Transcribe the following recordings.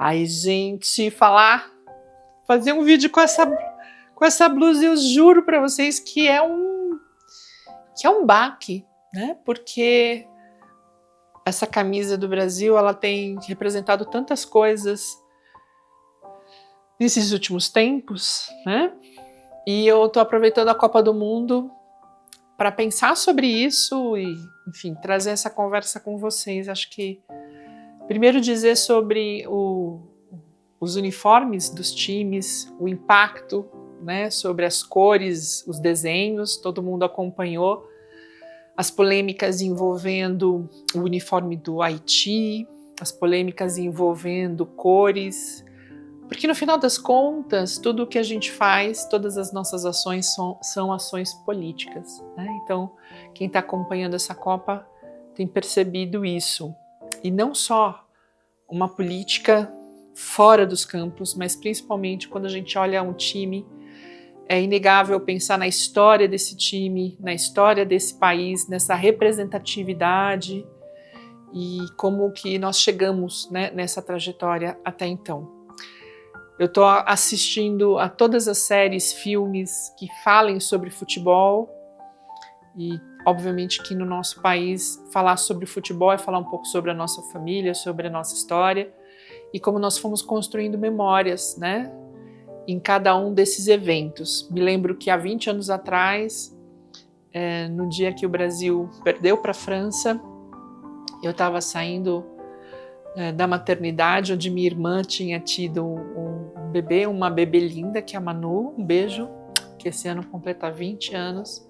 Ai, gente, fazer um vídeo com essa blusa, eu juro pra vocês que é um baque, né? Porque essa camisa do Brasil, ela tem representado tantas coisas nesses últimos tempos, né? E eu tô aproveitando a Copa do Mundo para pensar sobre isso e, enfim, trazer essa conversa com vocês. Acho que primeiro dizer sobre os uniformes dos times, o impacto, né, sobre as cores, os desenhos, todo mundo acompanhou as polêmicas envolvendo o uniforme do Haiti, as polêmicas envolvendo cores, porque no final das contas, tudo o que a gente faz, todas as nossas ações são ações políticas, né? Então, quem está acompanhando essa Copa tem percebido isso. E não só uma política fora dos campos, mas principalmente quando a gente olha um time, é inegável pensar na história desse time, na história desse país, nessa representatividade e como que nós chegamos, né, nessa trajetória até então. Eu estou assistindo a todas as séries, filmes que falem sobre futebol e, obviamente, que no nosso país falar sobre futebol é falar um pouco sobre a nossa família, sobre a nossa história e como nós fomos construindo memórias, né, em cada um desses eventos. Me lembro que há 20 anos atrás, no dia que o Brasil perdeu para a França, eu estava saindo da maternidade, onde minha irmã tinha tido um bebê, uma bebê linda, que é a Manu, um beijo, que esse ano completa 20 anos.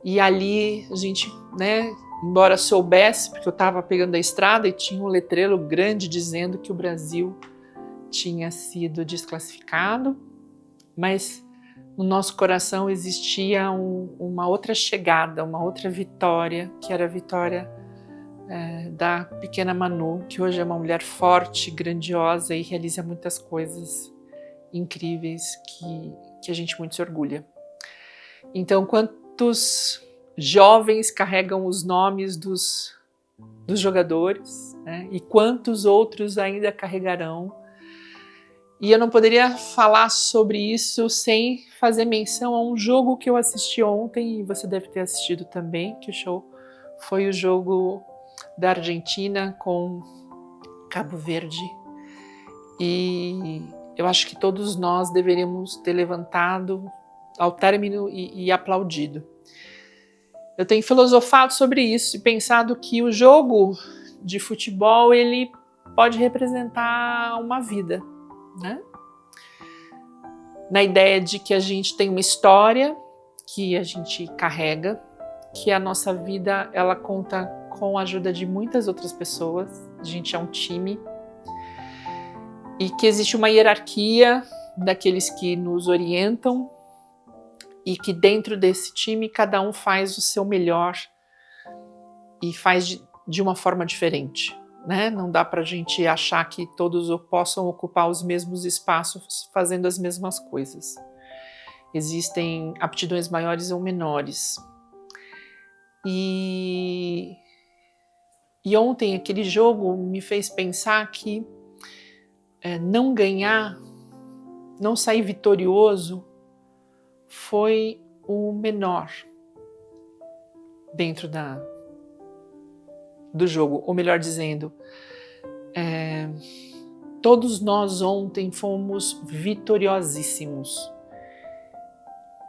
E ali a gente, né, embora soubesse, porque eu estava pegando a estrada e tinha um letreiro grande dizendo que o Brasil tinha sido desclassificado, mas no nosso coração existia uma outra chegada, uma outra vitória, que era a vitória da pequena Manu, que hoje é uma mulher forte, grandiosa e realiza muitas coisas incríveis que a gente muito se orgulha. Então, quantos jovens carregam os nomes dos jogadores, né? E quantos outros ainda carregarão? E eu não poderia falar sobre isso sem fazer menção a um jogo que eu assisti ontem, e você deve ter assistido também, que o show foi o jogo da Argentina com Cabo Verde. E eu acho que todos nós deveríamos ter levantado ao término e aplaudido. Eu tenho filosofado sobre isso e pensado que o jogo de futebol, ele pode representar uma vida, né? Na ideia de que a gente tem uma história que a gente carrega, que a nossa vida, ela conta com a ajuda de muitas outras pessoas, a gente é um time, e que existe uma hierarquia daqueles que nos orientam e que dentro desse time cada um faz o seu melhor e faz de uma forma diferente, né? Não dá para a gente achar que todos possam ocupar os mesmos espaços fazendo as mesmas coisas. Existem aptidões maiores ou menores. E ontem aquele jogo me fez pensar que não ganhar, não sair vitorioso, foi o menor dentro do jogo. Ou melhor dizendo, todos nós ontem fomos vitoriosíssimos,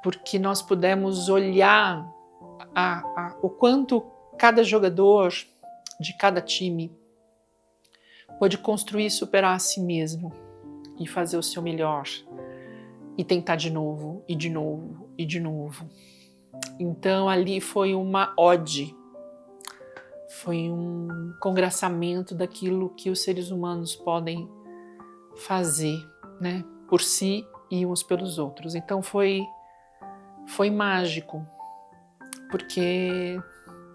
porque nós pudemos olhar o quanto cada jogador de cada time pode construir e superar a si mesmo e fazer o seu melhor e tentar de novo, e de novo, e de novo. Então ali foi uma ode, foi um congraçamento daquilo que os seres humanos podem fazer, né, por si e uns pelos outros. Então foi mágico, porque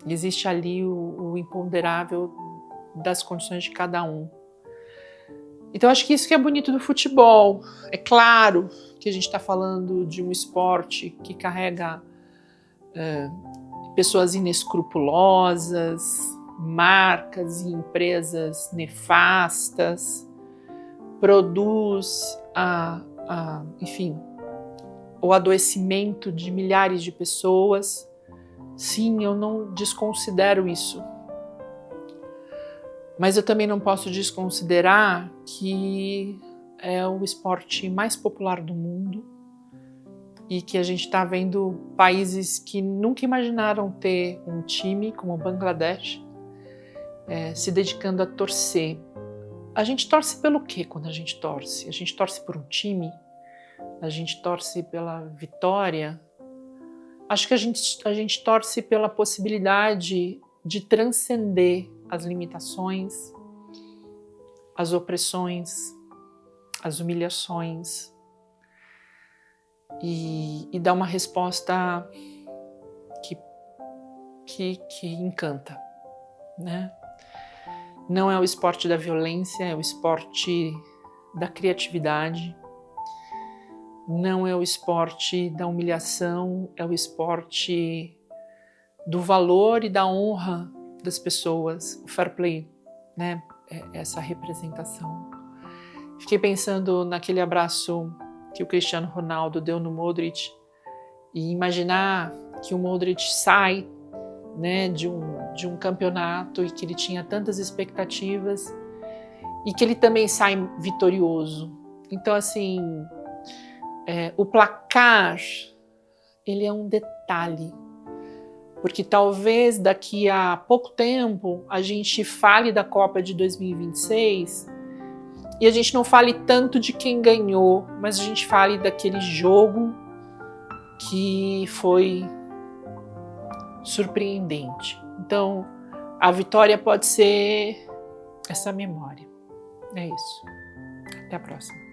existe ali o imponderável das condições de cada um. Então acho que isso que é bonito do futebol. É claro que a gente está falando de um esporte que carrega pessoas inescrupulosas, marcas e empresas nefastas, produz enfim, o adoecimento de milhares de pessoas. Sim, eu não desconsidero isso. Mas eu também não posso desconsiderar que é o esporte mais popular do mundo e que a gente está vendo países que nunca imaginaram ter um time como o Bangladesh se dedicando a torcer. A gente torce pelo quê quando a gente torce? A gente torce por um time? A gente torce pela vitória? Acho que a gente torce pela possibilidade de transcender as limitações, as opressões, as humilhações e dar uma resposta que encanta, né? Não é o esporte da violência, é o esporte da criatividade. Não é o esporte da humilhação, é o esporte do valor e da honra das pessoas, o fair play, né? Essa representação. Fiquei pensando naquele abraço que o Cristiano Ronaldo deu no Modric e imaginar que o Modric sai, né, de um campeonato e que ele tinha tantas expectativas e que ele também sai vitorioso. Então, assim, o placar, ele é um detalhe, porque talvez daqui a pouco tempo a gente fale da Copa de 2026 e a gente não fale tanto de quem ganhou, mas a gente fale daquele jogo que foi surpreendente. Então, a vitória pode ser essa memória. É isso. Até a próxima.